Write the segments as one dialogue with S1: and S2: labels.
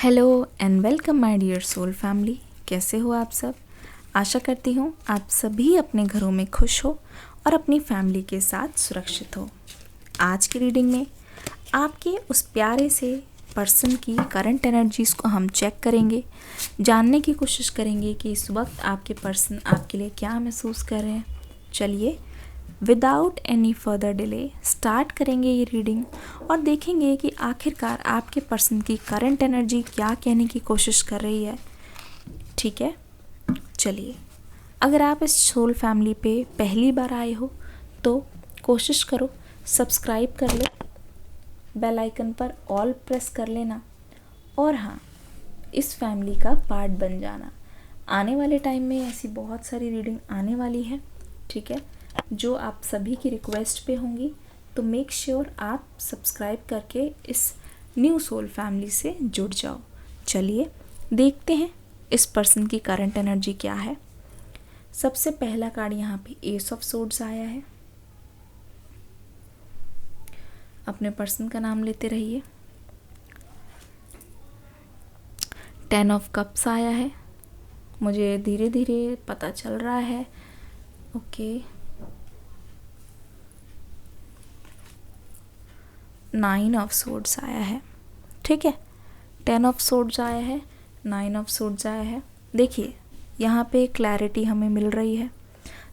S1: Hello and welcome my dear soul family. कैसे हो आप सब? आशा करती हूँ आप सभी अपने घरों में खुश हो और अपनी फैमिली के साथ सुरक्षित हो। आज की रीडिंग में आपके उस प्यारे से पर्सन की करंट एनर्जीज़ को हम चेक करेंगे, जानने की कोशिश करेंगे कि इस वक्त आपके पर्सन आपके लिए क्या महसूस कर रहे हैं। चलिए without any further delay start करेंगे ये रीडिंग और देखेंगे कि आखिरकार आपके पर्सन की करंट एनर्जी क्या कहने की कोशिश कर रही है। ठीक है, चलिए। अगर आप इस सोल फैमिली पे पहली बार आए हो तो कोशिश करो सब्सक्राइब कर लो, बेल आइकन पर ऑल प्रेस कर लेना और हाँ, इस फैमिली का पार्ट बन जाना। आने वाले टाइम में ऐसी बहुत सारी रीडिंग आने वाली है, ठीक है, जो आप सभी की रिक्वेस्ट पे होंगी। तो मेक श्योर आप सब्सक्राइब करके इस न्यू सोल फैमिली से जुड़ जाओ। चलिए देखते हैं इस पर्सन की करंट एनर्जी क्या है। सबसे पहला कार्ड यहाँ पे एस ऑफ सोर्ड्स आया है। अपने पर्सन का नाम लेते रहिए। 10 ऑफ कप्स आया है, मुझे धीरे धीरे पता चल रहा है। ओके, 9 ऑफ सोर्ड्स आया है। ठीक है, 10 ऑफ सोर्ड्स आया है, 9 ऑफ सोर्ड्स आया है। देखिए यहाँ पे क्लैरिटी हमें मिल रही है।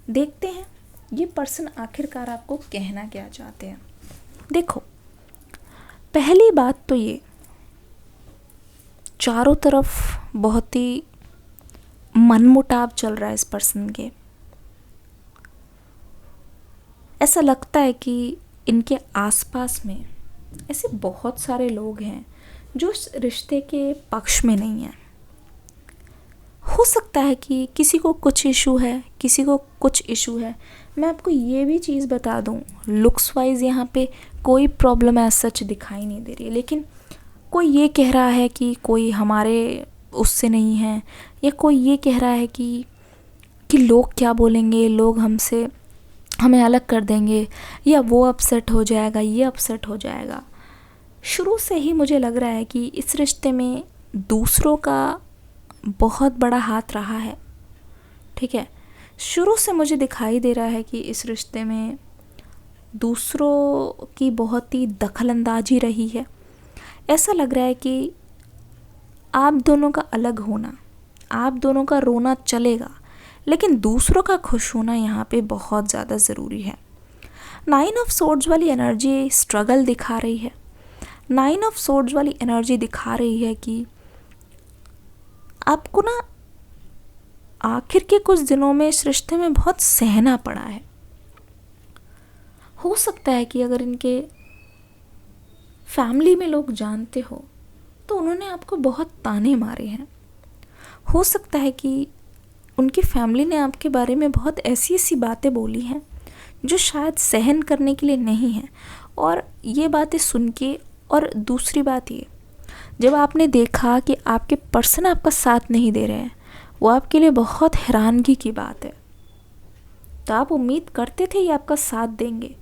S1: देखते हैं ये पर्सन आखिरकार आपको कहना क्या चाहते हैं। देखो, पहली बात तो ये चारों तरफ बहुत ही मनमुटाव चल रहा है इस पर्सन के। ऐसा लगता है कि इनके आसपास में ऐसे बहुत सारे लोग हैं जो इस रिश्ते के पक्ष में नहीं हैं। हो सकता है कि किसी को कुछ इशू है, किसी को कुछ इशू है। मैं आपको ये भी चीज़ बता दूं, लुक्स वाइज यहाँ पे कोई प्रॉब्लम ऐसा सच दिखाई नहीं दे रही है, लेकिन कोई ये कह रहा है कि कोई हमारे उससे नहीं है, या कोई ये कह रहा है कि लोग क्या बोलेंगे, लोग हमें अलग कर देंगे, या वो अपसेट हो जाएगा, ये अपसेट हो जाएगा। शुरू से ही मुझे लग रहा है कि इस रिश्ते में दूसरों का बहुत बड़ा हाथ रहा है। ठीक है, शुरू से मुझे दिखाई दे रहा है कि इस रिश्ते में दूसरों की बहुत ही दखलंदाजी रही है। ऐसा लग रहा है कि आप दोनों का अलग होना, आप दोनों का रोना चलेगा, लेकिन दूसरों का खुश होना यहाँ पे बहुत ज़्यादा ज़रूरी है। 9 ऑफ सोर्ड्स वाली एनर्जी स्ट्रगल दिखा रही है। 9 ऑफ सोर्ड्स वाली एनर्जी दिखा रही है कि आपको ना आखिर के कुछ दिनों में इस रिश्ते में बहुत सहना पड़ा है। हो सकता है कि अगर इनके फैमिली में लोग जानते हो तो उन्होंने आपको बहुत ताने मारे हैं। हो सकता है कि उनकी फैमिली ने आपके बारे में बहुत ऐसी ऐसी बातें बोली हैं जो शायद सहन करने के लिए नहीं है। और ये बातें सुन के, और दूसरी बात ये, जब आपने देखा कि आपके पर्सन आपका साथ नहीं दे रहे हैं, वो आपके लिए बहुत हैरानगी की बात है। तो आप उम्मीद करते थे ये आपका साथ देंगे।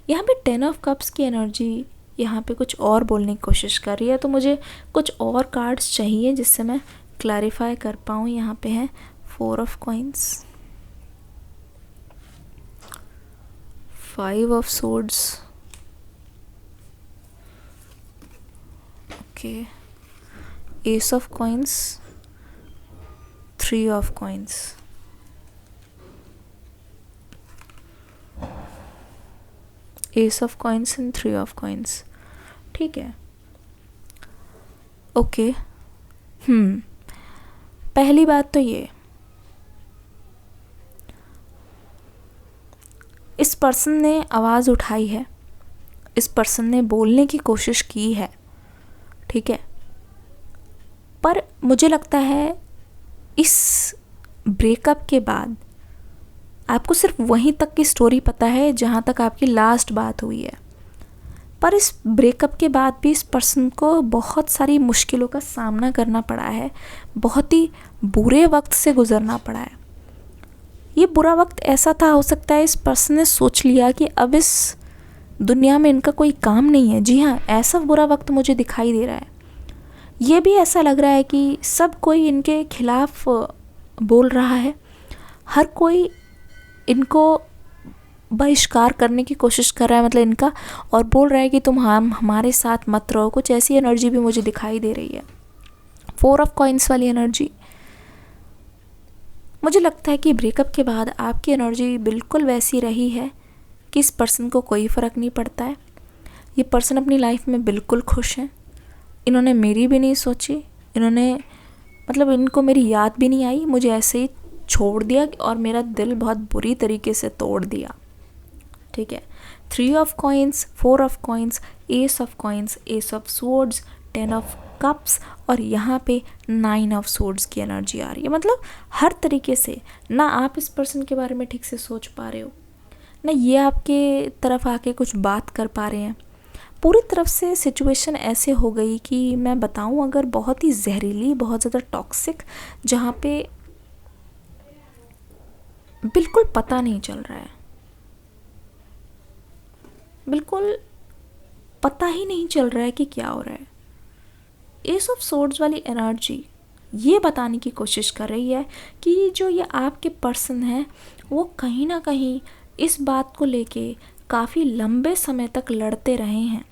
S1: यहाँ पे 10 ऑफ कप्स की एनर्जी यहाँ पे कुछ और बोलने की कोशिश कर रही है, तो मुझे कुछ और कार्ड्स चाहिए जिससे मैं क्लैरिफाई कर पाऊँ। यहाँ पे है 4 of coins, 5 of swords, okay, S of coins, 3 of coins. S of coins and 3 of coins. ठीक है, ओके। पहली बात तो ये, इस पर्सन ने आवाज़ उठाई है, इस पर्सन ने बोलने की कोशिश की है, ठीक है, पर मुझे लगता है इस ब्रेकअप के बाद आपको सिर्फ वहीं तक की स्टोरी पता है जहाँ तक आपकी लास्ट बात हुई है। पर इस ब्रेकअप के बाद भी इस पर्सन को बहुत सारी मुश्किलों का सामना करना पड़ा है, बहुत ही बुरे वक्त से गुजरना पड़ा है। ये बुरा वक्त ऐसा था, हो सकता है इस पर्सन ने सोच लिया कि अब इस दुनिया में इनका कोई काम नहीं है। जी हाँ, ऐसा बुरा वक्त मुझे दिखाई दे रहा है। ये भी ऐसा लग रहा है कि सब कोई इनके खिलाफ बोल रहा है, हर कोई इनको बहिष्कार करने की कोशिश कर रहा है, मतलब इनका, और बोल रहा है कि तुम हमारे साथ मत रहो। कुछ ऐसी एनर्जी भी मुझे दिखाई दे रही है, 4 ऑफ कॉइन्स वाली एनर्जी। मुझे लगता है कि ब्रेकअप के बाद आपकी एनर्जी बिल्कुल वैसी रही है कि इस पर्सन को कोई फ़र्क नहीं पड़ता है। ये पर्सन अपनी लाइफ में बिल्कुल खुश हैं। इन्होंने मेरी भी नहीं सोची, इन्होंने मतलब इनको मेरी याद भी नहीं आई, मुझे ऐसे ही छोड़ दिया और मेरा दिल बहुत बुरी तरीके से तोड़ दिया। ठीक है, 3 of coins, 4 of coins, S of coins, S of swords, 10 of cups और यहाँ पे 9 ऑफ स्वॉर्ड्स की एनर्जी आ रही है। मतलब हर तरीके से ना आप इस पर्सन के बारे में ठीक से सोच पा रहे हो, ना ये आपके तरफ आके कुछ बात कर पा रहे हैं। पूरी तरफ से सिचुएशन ऐसे हो गई कि मैं बताऊं अगर बहुत ही जहरीली, बहुत ज़्यादा टॉक्सिक, जहाँ पे बिल्कुल पता नहीं चल रहा है, बिल्कुल पता ही नहीं चल रहा है कि क्या हो रहा है। एस ऑफ सोर्ड्स वाली एनर्जी ये बताने की कोशिश कर रही है कि जो ये आपके पर्सन हैं वो कहीं ना कहीं इस बात को लेके काफ़ी लंबे समय तक लड़ते रहे हैं।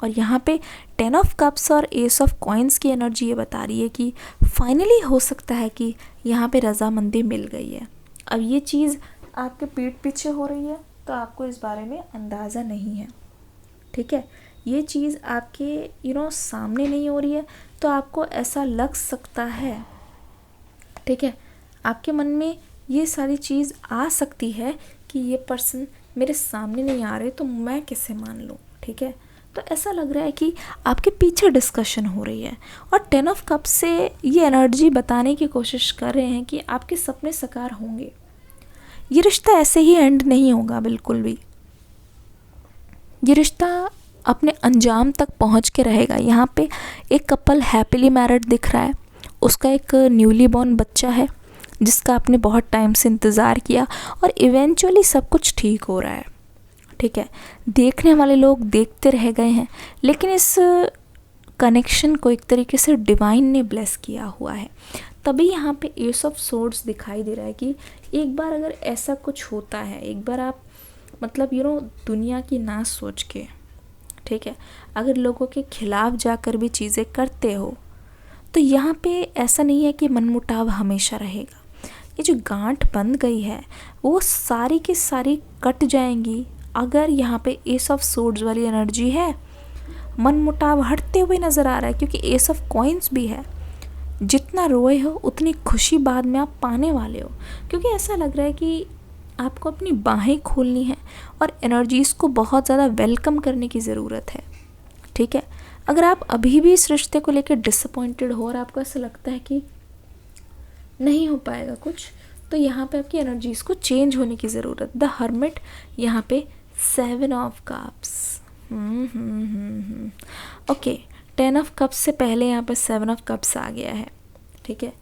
S1: और यहाँ पे 10 ऑफ कप्स और एस ऑफ कॉइन्स की एनर्जी ये बता रही है कि फाइनली हो सकता है कि यहाँ पे रजामंदी मिल गई है। अब ये चीज़ आपके पीठ पीछे हो रही है तो आपको इस बारे में अंदाज़ा नहीं है। ठीक है, ये चीज़ आपके सामने नहीं हो रही है तो आपको ऐसा लग सकता है। ठीक है, आपके मन में ये सारी चीज़ आ सकती है कि ये पर्सन मेरे सामने नहीं आ रहे तो मैं कैसे मान लूँ। ठीक है, तो ऐसा लग रहा है कि आपके पीछे डिस्कशन हो रही है। और 10 ऑफ कप से ये एनर्जी बताने की कोशिश कर रहे हैं कि आपके सपने साकार होंगे। ये रिश्ता ऐसे ही एंड नहीं होगा बिल्कुल भी, ये रिश्ता अपने अंजाम तक पहुंच के रहेगा। यहाँ पे एक कपल हैप्पीली मैरिड दिख रहा है, उसका एक न्यूली बॉर्न बच्चा है जिसका आपने बहुत टाइम से इंतज़ार किया और इवेंचुअली सब कुछ ठीक हो रहा है। ठीक है, देखने वाले लोग देखते रह गए हैं, लेकिन इस कनेक्शन को एक तरीके से डिवाइन ने ब्लेस किया हुआ है। तभी यहाँ पे एस ऑफ सोर्ड्स दिखाई दे रहा है कि एक बार अगर ऐसा कुछ होता है, एक बार आप मतलब दुनिया की ना सोच के, ठीक है, अगर लोगों के खिलाफ जाकर भी चीज़ें करते हो तो यहाँ पे ऐसा नहीं है कि मनमुटाव हमेशा रहेगा। ये जो गांठ बंध गई है वो सारी की सारी कट जाएंगी अगर यहाँ पे एस ऑफ सोर्ड्स वाली एनर्जी है। मनमुटाव हटते हुए नज़र आ रहा है क्योंकि एस ऑफ कॉइन्स भी है। जितना रोए हो उतनी खुशी बाद में आप पाने वाले हो, क्योंकि ऐसा लग रहा है कि आपको अपनी बाहें खोलनी है और एनर्जीज़ को बहुत ज़्यादा वेलकम करने की ज़रूरत है। ठीक है, अगर आप अभी भी इस रिश्ते को लेकर डिसअपॉइंटेड हो और आपको ऐसा लगता है कि नहीं हो पाएगा कुछ, तो यहाँ पे आपकी एनर्जीज़ को चेंज होने की ज़रूरत। द हर्मिट, यहाँ पे 7 of cups, okay, 10 of cups से पहले यहाँ पे 7 ऑफ कप्स आ गया है। ठीक है,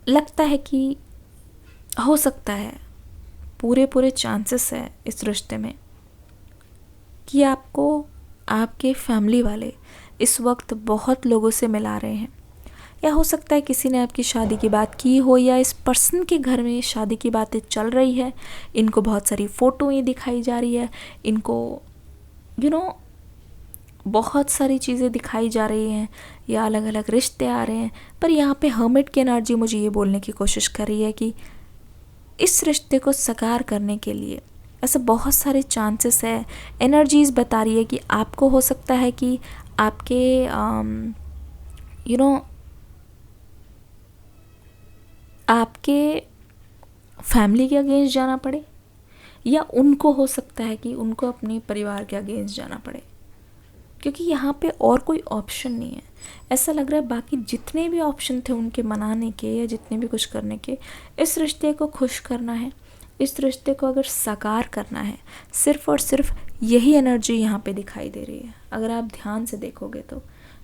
S1: लगता है कि हो सकता है, पूरे चांसेस है इस रिश्ते में कि आपको आपके फैमिली वाले इस वक्त बहुत लोगों से मिला रहे हैं, या हो सकता है किसी ने आपकी शादी की बात की हो, या इस पर्सन के घर में शादी की बातें चल रही है, इनको बहुत सारी फ़ोटोएं दिखाई जा रही है, इनको बहुत सारी चीज़ें दिखाई जा रही हैं, या अलग अलग रिश्ते आ रहे हैं। पर यहाँ पे हर्मिट की एनर्जी मुझे ये बोलने की कोशिश कर रही है कि इस रिश्ते को साकार करने के लिए ऐसे बहुत सारे चांसेस है। एनर्जीज़ बता रही है कि आपको हो सकता है कि आपके आपके फैमिली के अगेंस्ट जाना पड़े, या उनको हो सकता है कि उनको अपने परिवार के अगेंस्ट जाना पड़े, क्योंकि यहाँ पे और कोई ऑप्शन नहीं है। ऐसा लग रहा है बाकी जितने भी ऑप्शन थे उनके मनाने के या जितने भी कुछ करने के, इस रिश्ते को खुश करना है, इस रिश्ते को अगर साकार करना है, सिर्फ़ और सिर्फ यही एनर्जी यहाँ पे दिखाई दे रही है। अगर आप ध्यान से देखोगे तो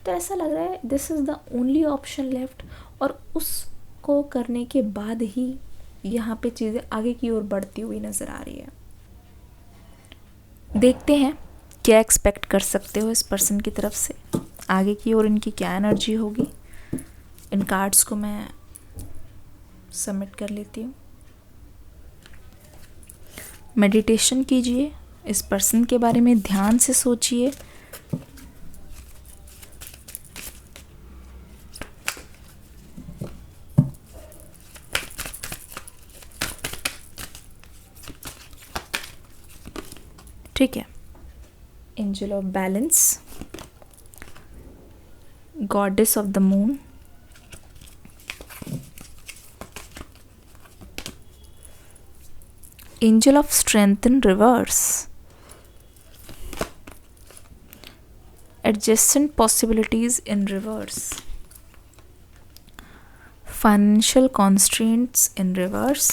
S1: ऐसा लग रहा है this is the only option left, और उसको करने के बाद ही यहाँ पे चीज़ें आगे की ओर बढ़ती हुई नज़र आ रही है। देखते हैं क्या एक्सपेक्ट कर सकते हो इस पर्सन की तरफ से। आगे की ओर इनकी क्या एनर्जी होगी। इन कार्ड्स को मैं सबमिट कर लेती हूँ। मेडिटेशन कीजिए, इस पर्सन के बारे में ध्यान से सोचिए। ठीक है। Angel of balance, goddess of the moon, angel of strength in reverse, adjacent possibilities in reverse, financial constraints in reverse।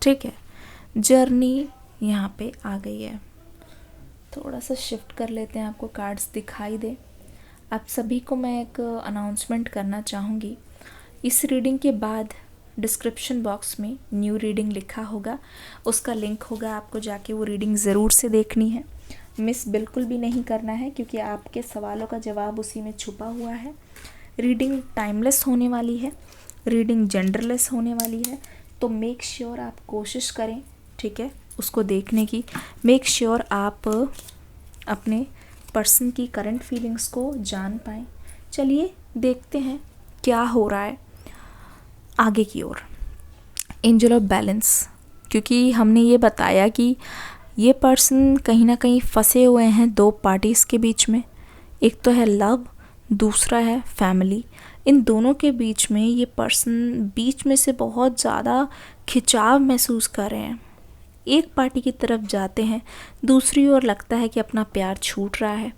S1: ठीक है, जर्नी यहाँ पे आ गई है। थोड़ा सा शिफ्ट कर लेते हैं, आपको कार्ड्स दिखाई दे। आप सभी को मैं एक अनाउंसमेंट करना चाहूँगी। इस रीडिंग के बाद डिस्क्रिप्शन बॉक्स में न्यू रीडिंग लिखा होगा, उसका लिंक होगा, आपको जाके वो रीडिंग ज़रूर से देखनी है। मिस बिल्कुल भी नहीं करना है, क्योंकि आपके सवालों का जवाब उसी में छुपा हुआ है। रीडिंग टाइमलेस होने वाली है, रीडिंग जेंडरलेस होने वाली है, तो मेक श्योर आप कोशिश करें, ठीक है, उसको देखने की। मेक श्योर आप अपने पर्सन की करंट फीलिंग्स को जान पाएँ। चलिए देखते हैं क्या हो रहा है आगे की ओर। एंजल ऑफ बैलेंस, क्योंकि हमने ये बताया कि ये पर्सन कहीं ना कहीं फंसे हुए हैं दो पार्टीज़ के बीच में। एक तो है लव, दूसरा है फैमिली। इन दोनों के बीच में ये पर्सन बीच में से बहुत ज़्यादा खिंचाव महसूस कर रहे हैं। एक पार्टी की तरफ जाते हैं, दूसरी ओर लगता है कि अपना प्यार छूट रहा है।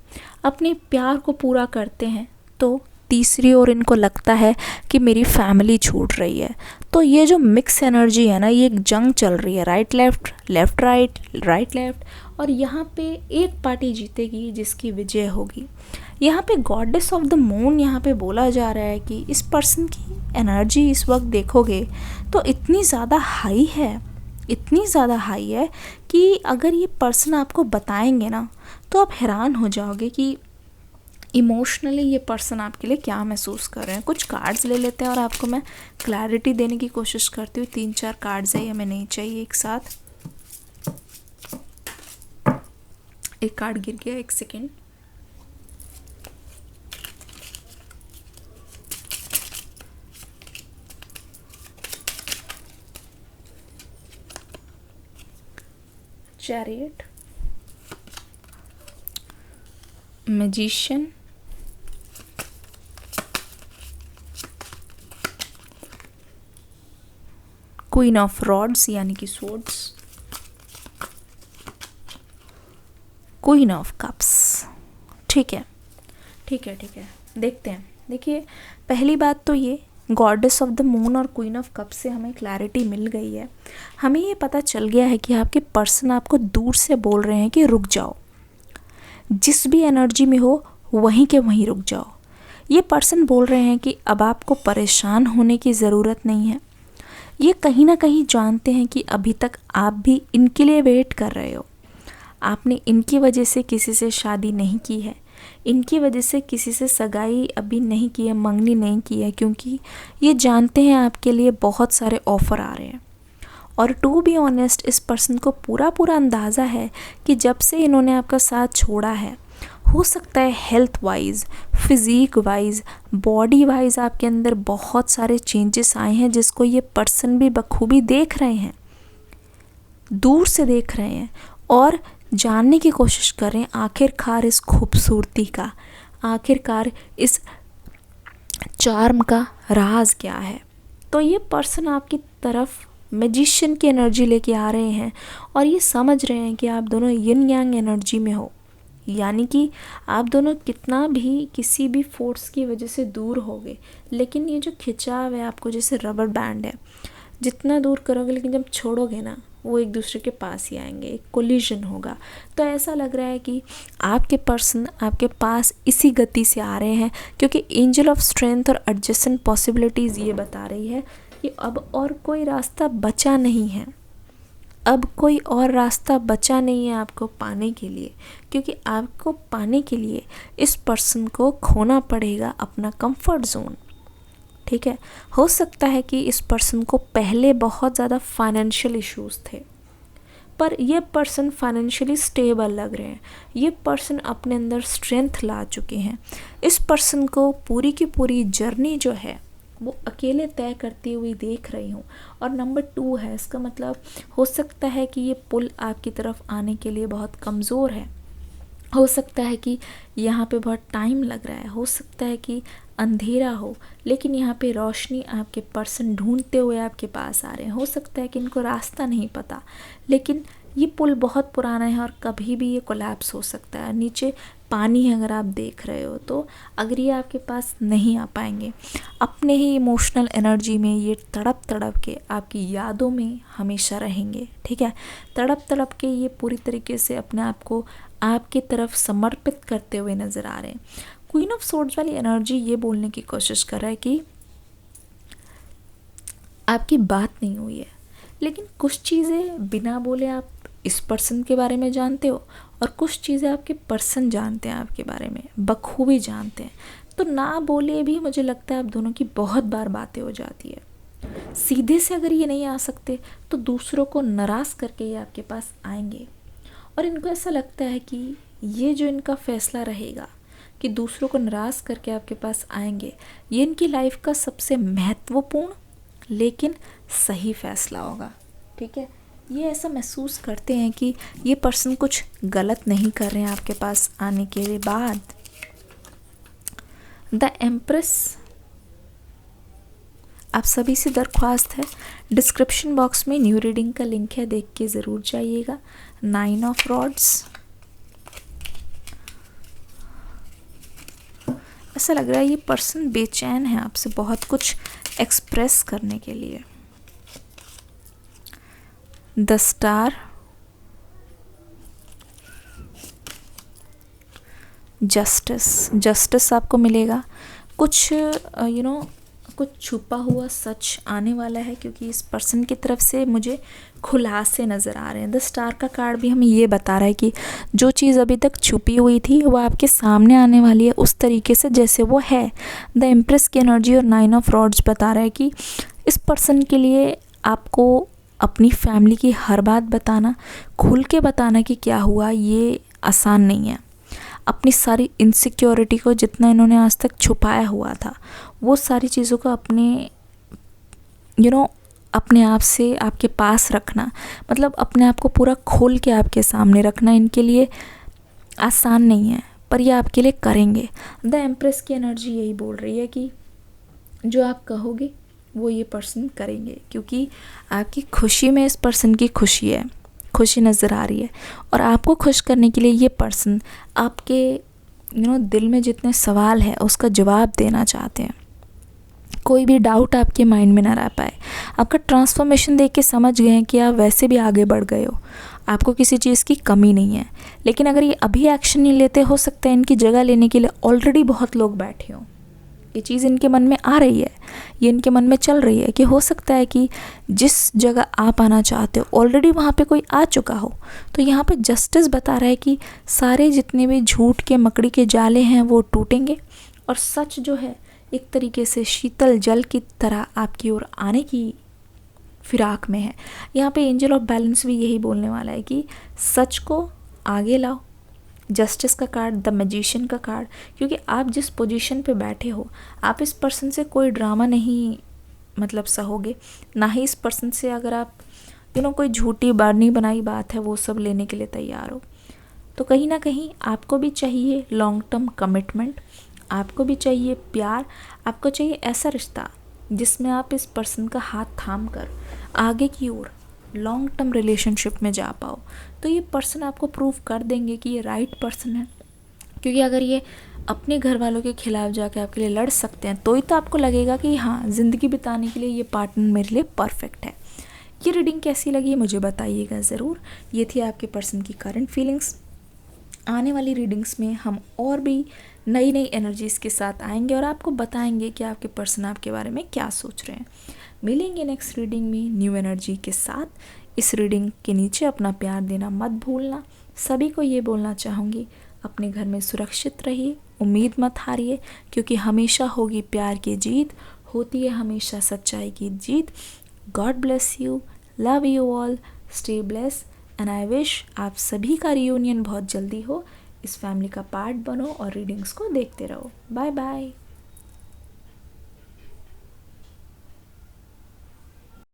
S1: अपने प्यार को पूरा करते हैं तो तीसरी ओर इनको लगता है कि मेरी फैमिली छूट रही है। तो ये जो मिक्स एनर्जी है ना, ये एक जंग चल रही है, right left, left right, right left, और यहाँ पे एक पार्टी जीतेगी जिसकी विजय होगी। यहाँ पे गॉडेस ऑफ द मून यहाँ पे बोला जा रहा है कि इस पर्सन की एनर्जी इस वक्त देखोगे तो इतनी ज़्यादा हाई है, इतनी ज़्यादा हाई है कि अगर ये पर्सन आपको बताएंगे ना तो आप हैरान हो जाओगे कि इमोशनली ये पर्सन आपके लिए क्या महसूस कर रहे हैं। कुछ कार्ड्स ले लेते हैं और आपको मैं क्लैरिटी देने की कोशिश करती हूँ। 3-4 कार्ड्स है, ये हमें नहीं चाहिए एक साथ। एक कार्ड गिर गया, एक second. Chariot, magician, queen of rods यानी कि स्वॉर्ड्स, क्वीन ऑफ कप्स। ठीक है, ठीक है, ठीक है, देखते हैं। देखिए, पहली बात तो ये गॉडेस ऑफ द मून और क्वीन ऑफ कप से हमें क्लैरिटी मिल गई है। हमें ये पता चल गया है कि आपके पर्सन आपको दूर से बोल रहे हैं कि रुक जाओ, जिस भी एनर्जी में हो वहीं के वहीं रुक जाओ। ये पर्सन बोल रहे हैं कि अब आपको परेशान होने की ज़रूरत नहीं है। ये कहीं ना कहीं जानते हैं कि अभी तक आप भी इनके लिए वेट कर रहे हो। आपने इनकी वजह से किसी से शादी नहीं की है, इनकी वजह से किसी से सगाई अभी नहीं की है, मंगनी नहीं की है, क्योंकि ये जानते हैं आपके लिए बहुत सारे ऑफ़र आ रहे हैं। और टू बी ऑनेस्ट, इस पर्सन को पूरा अंदाज़ा है कि जब से इन्होंने आपका साथ छोड़ा है, हो सकता है health wise, physique wise, body wise आपके अंदर बहुत सारे चेंजेस आए हैं, जिसको ये पर्सन भी बखूबी देख रहे हैं, दूर से देख रहे हैं और जानने की कोशिश कर रहे हैं आखिरकार इस खूबसूरती का, आखिरकार इस चार्म का राज क्या है। तो ये पर्सन आपकी तरफ मैजिशियन की एनर्जी लेके आ रहे हैं और ये समझ रहे हैं कि आप दोनों यिन यांग एनर्जी में हो, यानी कि आप दोनों कितना भी किसी भी फोर्स की वजह से दूर होगे, लेकिन ये जो खिंचाव है आपको जैसे रबर बैंड है, जितना दूर करोगे लेकिन जब छोड़ोगे ना वो एक दूसरे के पास ही आएंगे, एक कोलिजन होगा। तो ऐसा लग रहा है कि आपके पर्सन आपके पास इसी गति से आ रहे हैं, क्योंकि एंजल ऑफ स्ट्रेंथ और एडजेसेंट पॉसिबिलिटीज़ ये बता रही है कि अब और कोई रास्ता बचा नहीं है। अब कोई और रास्ता बचा नहीं है आपको पाने के लिए, क्योंकि आपको पाने के लिए इस पर्सन को खोना पड़ेगा अपना कंफर्ट जोन। ठीक है, हो सकता है कि इस पर्सन को पहले बहुत ज़्यादा फाइनेंशियल इश्यूज़ थे, पर ये पर्सन फाइनेंशियली स्टेबल लग रहे हैं, ये पर्सन अपने अंदर स्ट्रेंथ ला चुके हैं। इस पर्सन को पूरी की पूरी जर्नी जो है वो अकेले तय करती हुई देख रही हूँ। और नंबर 2 है, इसका मतलब हो सकता है कि ये पुल आपकी तरफ आने के लिए बहुत कमज़ोर है, हो सकता है कि यहाँ पे बहुत टाइम लग रहा है, हो सकता है कि अंधेरा हो, लेकिन यहाँ पे रोशनी आपके पर्सन ढूंढते हुए आपके पास आ रहे हैं। हो सकता है कि इनको रास्ता नहीं पता, लेकिन ये पुल बहुत पुराना है और कभी भी ये कोलैप्स हो सकता है। नीचे पानी है अगर आप देख रहे हो तो, अगर ये आपके पास नहीं आ पाएंगे, अपने ही इमोशनल एनर्जी में ये तड़प तड़प के आपकी यादों में हमेशा रहेंगे। ठीक है, तड़प तड़प के ये पूरी तरीके से अपने आप को आपकी तरफ समर्पित करते हुए नज़र आ रहे हैं। क्वीन ऑफ सोर्ड्स वाली एनर्जी ये बोलने की कोशिश कर रहा है कि आपकी बात नहीं हुई है, लेकिन कुछ चीज़ें बिना बोले आप इस पर्सन के बारे में जानते हो और कुछ चीज़ें आपके पर्सन जानते हैं आपके बारे में, बखूबी जानते हैं। तो ना बोले भी मुझे लगता है आप दोनों की बहुत बार बातें हो जाती है। सीधे से अगर ये नहीं आ सकते तो दूसरों को नाराज़ करके ये आपके पास आएंगे, और इनको ऐसा लगता है कि ये जो इनका फैसला रहेगा कि दूसरों को नाराज़ करके आपके पास आएंगे, ये इनकी लाइफ का सबसे महत्वपूर्ण लेकिन सही फैसला होगा। ठीक है, ये ऐसा महसूस करते हैं कि ये पर्सन कुछ गलत नहीं कर रहे हैं आपके पास आने के बाद। द एम्प्रेस आप सभी से दरख्वास्त है, डिस्क्रिप्शन बॉक्स में न्यू रीडिंग का लिंक है, देख के ज़रूर जाइएगा। 9 ऑफ रॉड्स, ऐसा लग रहा है ये पर्सन बेचैन है आपसे बहुत कुछ एक्सप्रेस करने के लिए। द स्टार, जस्टिस आपको मिलेगा। कुछ कुछ छुपा हुआ सच आने वाला है, क्योंकि इस पर्सन की तरफ से मुझे खुलासे नज़र आ रहे हैं। द स्टार का कार्ड भी हमें ये बता रहा है कि जो चीज़ अभी तक छुपी हुई थी वो आपके सामने आने वाली है उस तरीके से जैसे वो है। द एम्प्रेस की एनर्जी और 9 ऑफ रॉड्स बता रहा है कि इस पर्सन के लिए आपको अपनी फैमिली की हर बात बताना, खुल के बताना कि क्या हुआ, ये आसान नहीं है। अपनी सारी इनसिक्योरिटी को, जितना इन्होंने आज तक छुपाया हुआ था, वो सारी चीज़ों को अपने अपने आप से आपके पास रखना, मतलब अपने आप को पूरा खोल के आपके सामने रखना इनके लिए आसान नहीं है, पर ये आपके लिए करेंगे। द एम्प्रेस की एनर्जी यही बोल रही है कि जो आप कहोगे वो ये पर्सन करेंगे, क्योंकि आपकी खुशी में इस पर्सन की खुशी है, खुशी नज़र आ रही है, और आपको खुश करने के लिए ये पर्सन आपके दिल में जितने सवाल है उसका जवाब देना चाहते हैं। कोई भी डाउट आपके माइंड में ना रह पाए। आपका ट्रांसफॉर्मेशन देख के समझ गए हैं कि आप वैसे भी आगे बढ़ गए हो, आपको किसी चीज़ की कमी नहीं है, लेकिन अगर ये अभी एक्शन नहीं लेते, हो सकता है इनकी जगह लेने के लिए ऑलरेडी बहुत लोग बैठे हों। ये चीज़ इनके मन में आ रही है, ये इनके मन में चल रही है कि हो सकता है कि जिस जगह आप आना चाहते हो ऑलरेडी वहाँ पे कोई आ चुका हो। तो यहाँ पे जस्टिस बता रहा है कि सारे जितने भी झूठ के मकड़ी के जाले हैं वो टूटेंगे, और सच जो है एक तरीके से शीतल जल की तरह आपकी ओर आने की फिराक में है। यहाँ पे एंजल ऑफ बैलेंस भी यही बोलने वाला है कि सच को आगे लाओ। जस्टिस का कार्ड, द मैजिशियन का कार्ड, क्योंकि आप जिस पोजीशन पे बैठे हो, आप इस पर्सन से कोई ड्रामा नहीं सहोगे, ना ही इस पर्सन से अगर आप कोई झूठी बनी बनाई बात है वो सब लेने के लिए तैयार हो। तो कहीं ना कहीं आपको भी चाहिए लॉन्ग टर्म कमिटमेंट, आपको भी चाहिए प्यार, आपको चाहिए ऐसा रिश्ता जिसमें आप इस पर्सन का हाथ थाम कर आगे की ओर लॉन्ग टर्म रिलेशनशिप में जा पाओ। तो ये पर्सन आपको प्रूव कर देंगे कि ये राइट पर्सन है, क्योंकि अगर ये अपने घर वालों के खिलाफ जाके आपके लिए लड़ सकते हैं तो ही तो आपको लगेगा कि हाँ, ज़िंदगी बिताने के लिए ये पार्टनर मेरे लिए परफेक्ट है। ये रीडिंग कैसी लगी मुझे बताइएगा ज़रूर। ये थी आपके पर्सन की करंट फीलिंग्स। आने वाली रीडिंग्स में हम और भी नई नई एनर्जीज़ के साथ आएंगे और आपको बताएंगे कि आपके पर्सन आपके बारे में क्या सोच रहे हैं। मिलेंगे नेक्स्ट रीडिंग में न्यू एनर्जी के साथ। इस रीडिंग के नीचे अपना प्यार देना मत भूलना। सभी को ये बोलना चाहूँगी, अपने घर में सुरक्षित रहिए, उम्मीद मत हारिए, क्योंकि हमेशा होगी प्यार की जीत, होती है हमेशा सच्चाई की जीत। God bless you, love you all, stay bless and I wish आप सभी का रियूनियन बहुत जल्दी हो। इस फैमिली का पार्ट बनो और रीडिंग्स को देखते रहो। Bye bye.